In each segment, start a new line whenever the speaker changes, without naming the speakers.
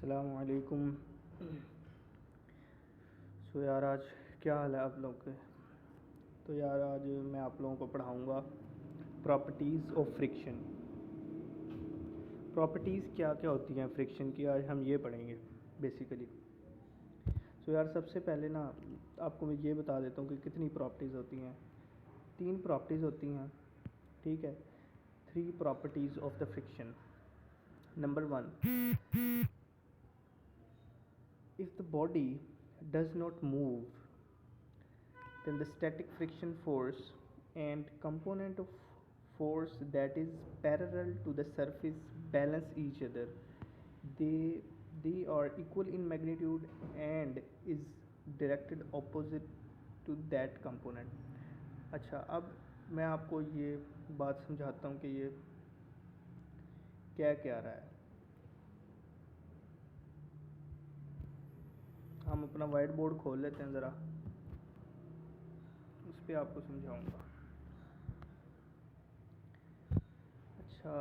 अस्सलाम वालेकुम। सो यार आज क्या हाल है आप लोगों के। तो यार आज मैं आप लोगों को पढ़ाऊँगा प्रॉपर्टीज़ ऑफ फ्रिक्शन। प्रॉपर्टीज़ क्या क्या होती हैं फ्रिक्शन की, आज हम ये पढ़ेंगे बेसिकली। सो यार सबसे पहले ना आपको मैं ये बता देता हूँ कि कितनी प्रॉपर्टीज़ होती हैं। 3 प्रॉपर्टीज़ होती हैं, ठीक है। 3 properties of the friction. Number 1, if the body does not move, then the static friction force and component of force that is parallel to the surface balance each other. They are equal in magnitude and is directed opposite to that component. अच्छा, अब मैं आपको ये बात समझाता हूँ कि ये क्या क्या रहा है। हम अपना वाइट बोर्ड खोल लेते हैं ज़रा, उस पर आपको समझाऊंगा। अच्छा,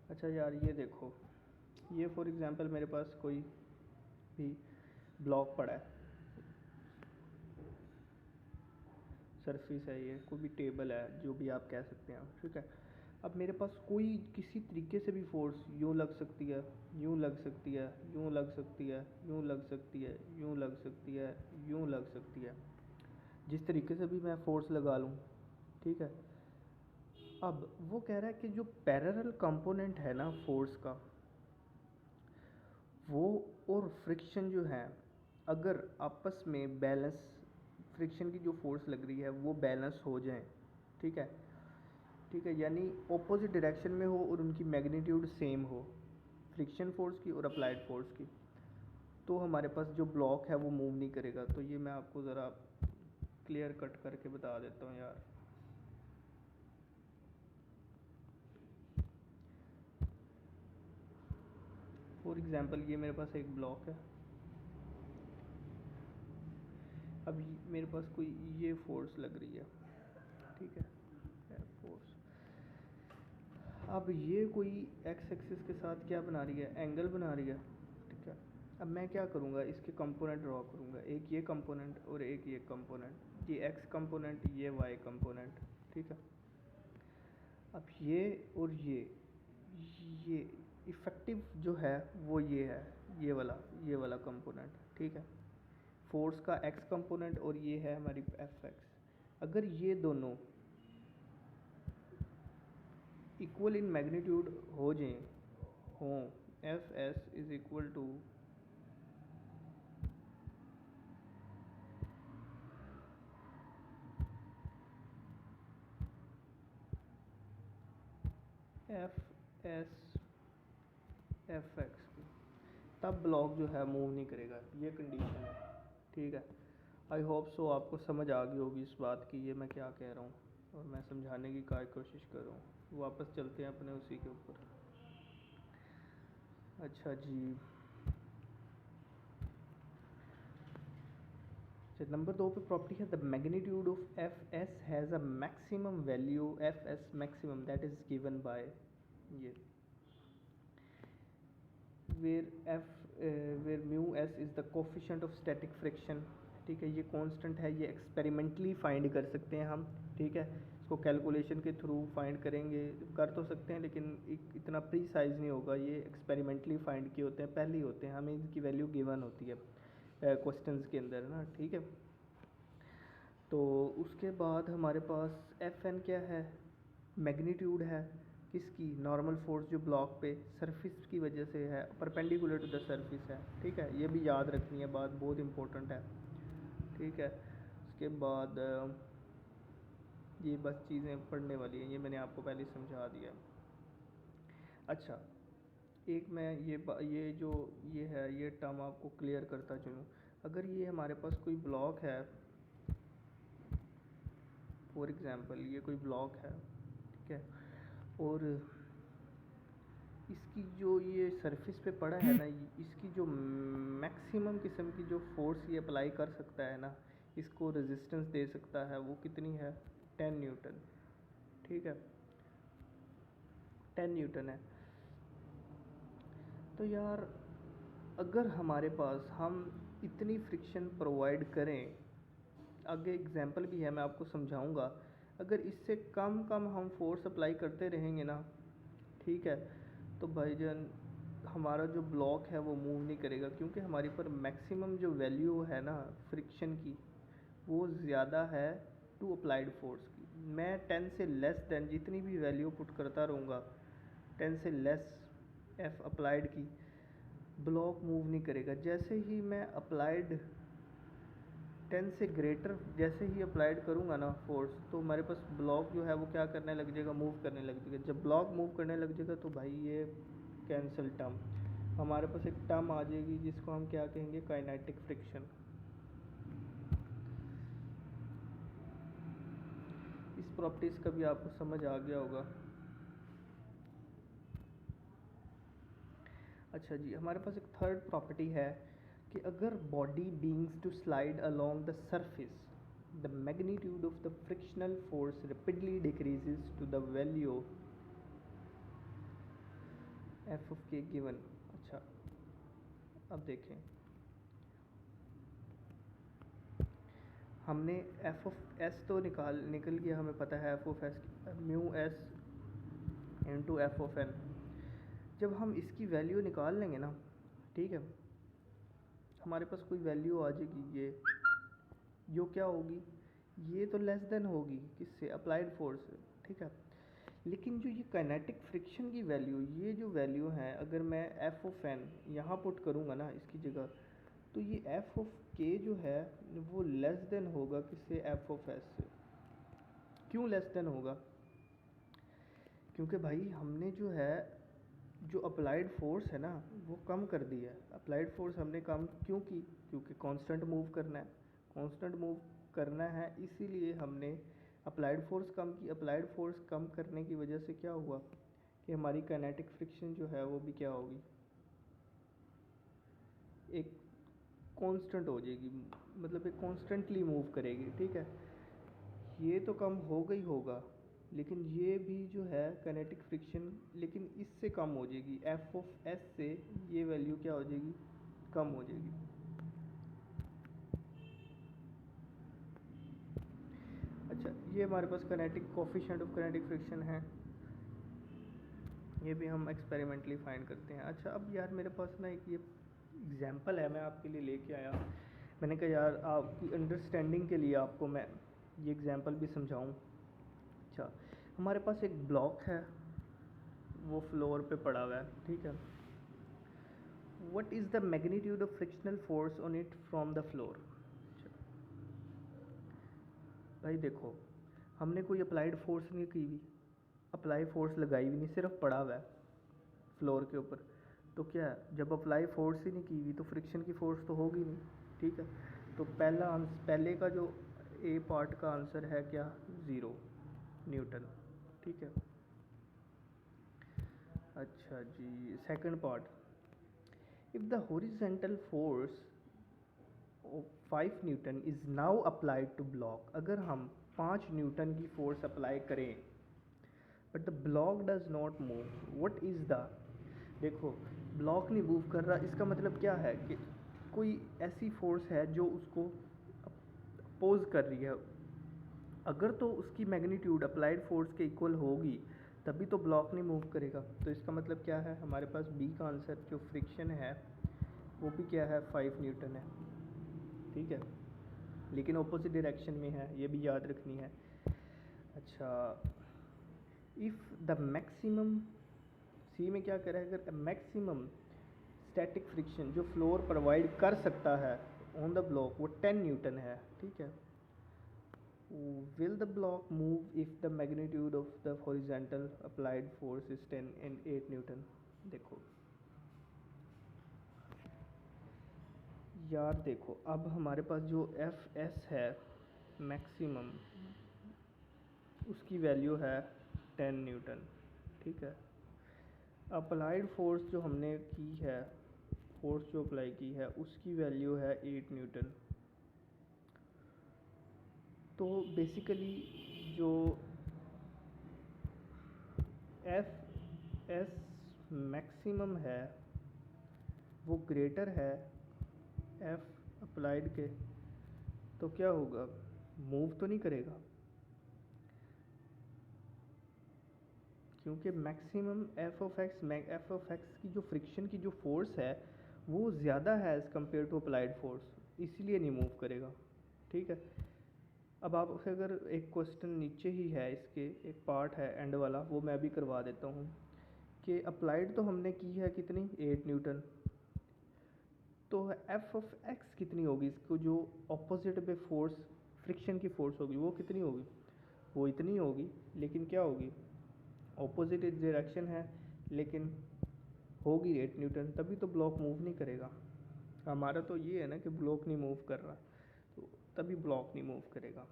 अच्छा यार ये देखो, ये फॉर एग्ज़ाम्पल मेरे पास कोई भी ब्लॉक पड़ा है, सरफेस है, ये कोई भी टेबल है, जो भी आप कह सकते हैं, ठीक है। अब मेरे पास कोई किसी तरीके से भी फोर्स यूँ लग सकती है, यूँ लग सकती है, यूँ लग सकती है, यूँ लग सकती है, यूँ लग सकती है, यूँ लग सकती है, जिस तरीके से भी मैं फोर्स लगा लूँ, ठीक है। अब वो कह रहा है कि जो पैरेलल कंपोनेंट है ना फोर्स का, वो और फ्रिक्शन जो है, अगर आपस में बैलेंस, फ्रिक्शन की जो फोर्स लग रही है वो बैलेंस हो जाए, ठीक है, ठीक है, यानी ऑपोजिट डायरेक्शन में हो और उनकी मैग्नीट्यूड सेम हो, फ्रिक्शन फोर्स की और अप्लाइड फोर्स की, तो हमारे पास जो ब्लॉक है वो मूव नहीं करेगा। तो ये मैं आपको ज़रा क्लियर कट करके बता देता हूँ यार। फॉर एग्ज़ाम्पल ये मेरे पास एक ब्लॉक है, अब मेरे पास कोई ये फोर्स लग रही है, ठीक है, फोर्स। अब ये कोई एक्स एक्सिस के साथ क्या बना रही है, एंगल बना रही है, ठीक है। अब मैं क्या करूँगा, इसके कंपोनेंट ड्रॉ करूँगा, एक ये कंपोनेंट और एक ये कंपोनेंट, ये एक्स कंपोनेंट, ये वाई कंपोनेंट, ठीक है। अब ये और ये इफ़ेक्टिव जो है वो ये है, ये वाला कंपोनेंट, ठीक है, फोर्स का एक्स कंपोनेंट, और ये है हमारी एफ एक्स। अगर ये दोनों इक्वल इन मैग्नीट्यूड हो जाएं, हों, F S is equal to F S F X की, तब ब्लॉक जो है मूव नहीं करेगा, ये कंडीशन है, ठीक है। आई होप सो आपको समझ आ गई होगी इस बात की, ये मैं क्या कह रहा हूँ और मैं समझाने की क्या कोशिश कर रहा हूँ। वापस चलते हैं अपने उसी के ऊपर। अच्छा जी, नंबर 2 पे प्रॉपर्टी है, the magnitude of F S has a maximum value, F S maximum that is given by ये where mu S is the coefficient of static friction, ठीक है। ये कांस्टेंट है, ये एक्सपेरिमेंटली फाइंड कर सकते हैं हम, ठीक है। इसको कैलकुलेशन के थ्रू फाइंड करेंगे, कर तो सकते हैं लेकिन इतना प्रीसाइज नहीं होगा, ये एक्सपेरिमेंटली फाइंड किए होते हैं, पहले ही होते हैं, हमें इनकी वैल्यू गिवन होती है क्वेश्चंस के अंदर ना, ठीक है। तो उसके बाद हमारे पास एफ एन क्या है, मैग्नीट्यूड है किसकी, नॉर्मल फोर्स जो ब्लॉक पे सरफेस की वजह से है, परपेंडिकुलर टू द सरफेस है, ठीक है। ये भी याद रखनी है बात, बहुत इंपॉर्टेंट है, ठीक है। उसके बाद ये बस चीज़ें पढ़ने वाली हैं, ये मैंने आपको पहले समझा दिया। अच्छा, एक मैं ये जो ये है, ये टर्म आपको क्लियर करता चलूँ। अगर ये हमारे पास कोई ब्लॉक है, फॉर एग्ज़ाम्पल ये कोई ब्लॉक है, ठीक है, और इसकी जो ये सरफेस पे पड़ा है ना, इसकी जो मैक्सिमम किस्म की जो फोर्स ये अप्लाई कर सकता है ना, इसको रेजिस्टेंस दे सकता है वो कितनी है, 10 न्यूटन, ठीक है, 10 न्यूटन है। तो यार अगर हमारे पास हम इतनी फ्रिक्शन प्रोवाइड करें, आगे एग्जांपल भी है मैं आपको समझाऊंगा, अगर इससे कम कम हम फोर्स अप्लाई करते रहेंगे ना, ठीक है, तो भाईजान हमारा जो ब्लॉक है वो मूव नहीं करेगा, क्योंकि हमारे पर मैक्सिमम जो वैल्यू है ना फ्रिक्शन की वो ज़्यादा है टू अप्लाइड फोर्स की। मैं 10 से लेस देन जितनी भी वैल्यू पुट करता रहूँगा, 10 से लेस एफ अप्लाइड की, ब्लॉक मूव नहीं करेगा। जैसे ही मैं अप्लाइड 10 से ग्रेटर जैसे ही अप्लाइड करूँगा ना फोर्स, तो हमारे पास ब्लॉक जो है वो क्या करने लग जाएगा, मूव करने लग जाएगा। जब ब्लॉक मूव करने लग जाएगा तो भाई ये कैंसल टर्म, हमारे पास एक टर्म आ जाएगी जिसको हम क्या कहेंगे, काइनेटिक फ्रिक्शन। इस प्रॉपर्टीज़ का भी आपको समझ आ गया होगा। अच्छा जी, हमारे पास एक थर्ड प्रॉपर्टी है कि अगर body begins to slide along the surface, the magnitude of the frictional force rapidly decreases to the value F of K given. अच्छा अब देखें, हमने एफ ऑफ एस तो निकल गया, हमें पता है F of S mu S into F of N. जब हम इसकी वैल्यू निकाल लेंगे ना, ठीक है, हमारे पास कोई वैल्यू आ जाएगी, ये जो क्या होगी, ये तो लेस देन होगी किससे, अप्लाइड फोर्स से, ठीक है। लेकिन जो ये काइनेटिक फ्रिक्शन की वैल्यू, ये जो वैल्यू है, अगर मैं एफ ऑफ एन यहाँ पुट करूँगा ना इसकी जगह, तो ये एफ ऑफ के जो है वो लेस देन होगा किससे, एफ ऑफ एस से। क्यों लेस देन होगा, क्योंकि भाई हमने जो है जो अप्लाइड फोर्स है ना वो कम कर दी है। अप्लाइड फोर्स हमने कम क्यों की, क्योंकि कांस्टेंट मूव करना है, कांस्टेंट मूव करना है, इसीलिए हमने अप्लाइड फोर्स कम की। अप्लाइड फोर्स कम करने की वजह से क्या हुआ कि हमारी काइनेटिक फ्रिक्शन जो है वो भी क्या होगी, एक कांस्टेंट हो जाएगी, मतलब एक कॉन्स्टेंटली मूव करेगी, ठीक है। ये तो कम होगा ही होगा, लेकिन ये भी जो है काइनेटिक फ्रिक्शन लेकिन इससे कम हो जाएगी, एफ ऑफ एस से ये वैल्यू क्या हो जाएगी, कम हो जाएगी। अच्छा, ये हमारे पास kinetic coefficient of kinetic friction है, ये भी हम एक्सपेरिमेंटली फाइंड करते हैं। अच्छा अब यार मेरे पास ना एक ये एग्जांपल है, मैं आपके लिए लेके आया, मैंने कहा यार आपकी अंडरस्टैंडिंग के लिए आपको मैं ये एग्जांपल भी समझाऊं। अच्छा, हमारे पास एक ब्लॉक है, वो फ्लोर पे पड़ा हुआ है, ठीक है। What is the magnitude of frictional force on it from the floor. भाई देखो, हमने कोई अप्लाइड फोर्स नहीं की हुई, अप्लाई फोर्स लगाई भी नहीं, सिर्फ पड़ा हुआ है फ्लोर के ऊपर, तो क्या है, जब अप्लाई फोर्स ही नहीं की हुई तो फ्रिक्शन की फोर्स तो होगी नहीं, ठीक है। तो पहले का जो ए पार्ट का आंसर है क्या, 0 न्यूटन, ठीक है। अच्छा जी, second part, if the horizontal force 5 newton is now applied to block, अगर हम 5 न्यूटन की फोर्स अप्लाई करें but the block does not move, what is the, देखो ब्लॉक नहीं मूव कर रहा, इसका मतलब क्या है कि कोई ऐसी फोर्स है जो उसको अपोज कर रही है। अगर तो उसकी मैग्नीट्यूड अप्लाइड फोर्स के इक्वल होगी तभी तो ब्लॉक नहीं मूव करेगा। तो इसका मतलब क्या है, हमारे पास बी का आंसर जो फ्रिक्शन है वो भी क्या है, 5 न्यूटन है, ठीक है, लेकिन ऑपोजिट डायरेक्शन में है, ये भी याद रखनी है। अच्छा, इफ़ द मैक्सिमम, सी में क्या कह रहा है, अगर मैक्सिमम स्टैटिक फ्रिक्शन जो फ्लोर प्रोवाइड कर सकता है ऑन द ब्लॉक वो 10 न्यूटन है, ठीक है। Will the block move if the magnitude of the horizontal applied force is 10 and 8 Newton. देखो यार, देखो अब हमारे पास जो एफ एस है मैक्सिमम, उसकी वैल्यू है 10 न्यूटन, ठीक है। अप्लाइड फोर्स जो हमने की है, फोर्स जो अप्लाई की है उसकी वैल्यू है 8 न्यूटन। तो बेसिकली जो एफ एस मैक्सिमम है वो ग्रेटर है एफ अप्लाइड के, तो क्या होगा, मूव तो नहीं करेगा, क्योंकि मैक्सिमम एफ ऑफ एक्स की जो फ्रिक्शन की जो फोर्स है वो ज़्यादा है as compared to applied force, इसीलिए नहीं मूव करेगा। ठीक है, अब आप अगर एक क्वेश्चन नीचे ही है, इसके एक पार्ट है एंड वाला, वो मैं भी करवा देता हूँ कि अप्लाइड तो हमने की है कितनी 8 न्यूटन, तो एफ ऑफ एक्स कितनी होगी, इसको जो ऑपोजिट पे फोर्स फ्रिक्शन की फोर्स होगी वो कितनी होगी, वो इतनी होगी, लेकिन क्या होगी, ऑपोजिट डायरेक्शन है लेकिन होगी 8 न्यूटन, तभी तो ब्लॉक मूव नहीं करेगा। हमारा तो ये है ना कि ब्लॉक नहीं मूव कर रहा, तो तभी ब्लॉक नहीं मूव करेगा।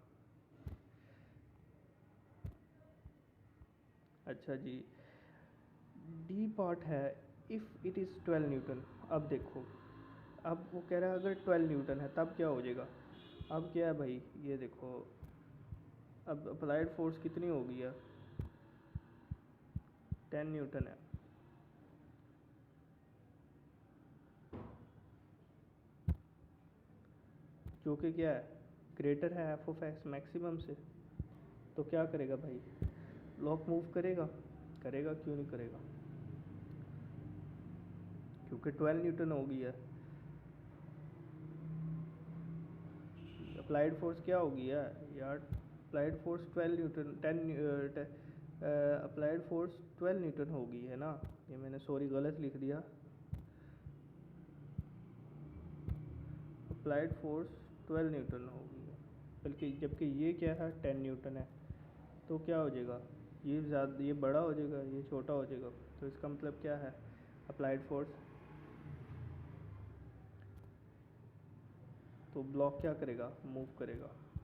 अच्छा जी, डी पार्ट है इफ़ इट इज़ 12 न्यूटन। अब देखो, अब वो कह रहा है अगर 12 न्यूटन है तब क्या हो जाएगा। अब क्या है भाई, ये देखो, अब अप्लाइड फोर्स कितनी होगी यार, 10 न्यूटन है, जो कि क्या है, ग्रेटर है एफ ऑफ एक्स मैक्सिमम से, तो क्या करेगा भाई, ब्लॉक मूव करेगा, करेगा, क्यों नहीं करेगा, क्योंकि 12 न्यूटन होगी यार। अप्लाइड फोर्स क्या होगी यार applied force 12 Newton 10 applied force 12 Newton होगी, है ना, ये मैंने सॉरी गलत लिख दिया, अप्लाइड फोर्स 12 न्यूटन होगी, बल्कि जबकि ये क्या है 10 न्यूटन है, तो क्या हो जाएगा, ये ज़्यादा, ये बड़ा हो जाएगा, ये छोटा हो जाएगा, तो इसका मतलब क्या है, अप्लाइड फोर्स, तो ब्लॉक क्या करेगा, मूव करेगा।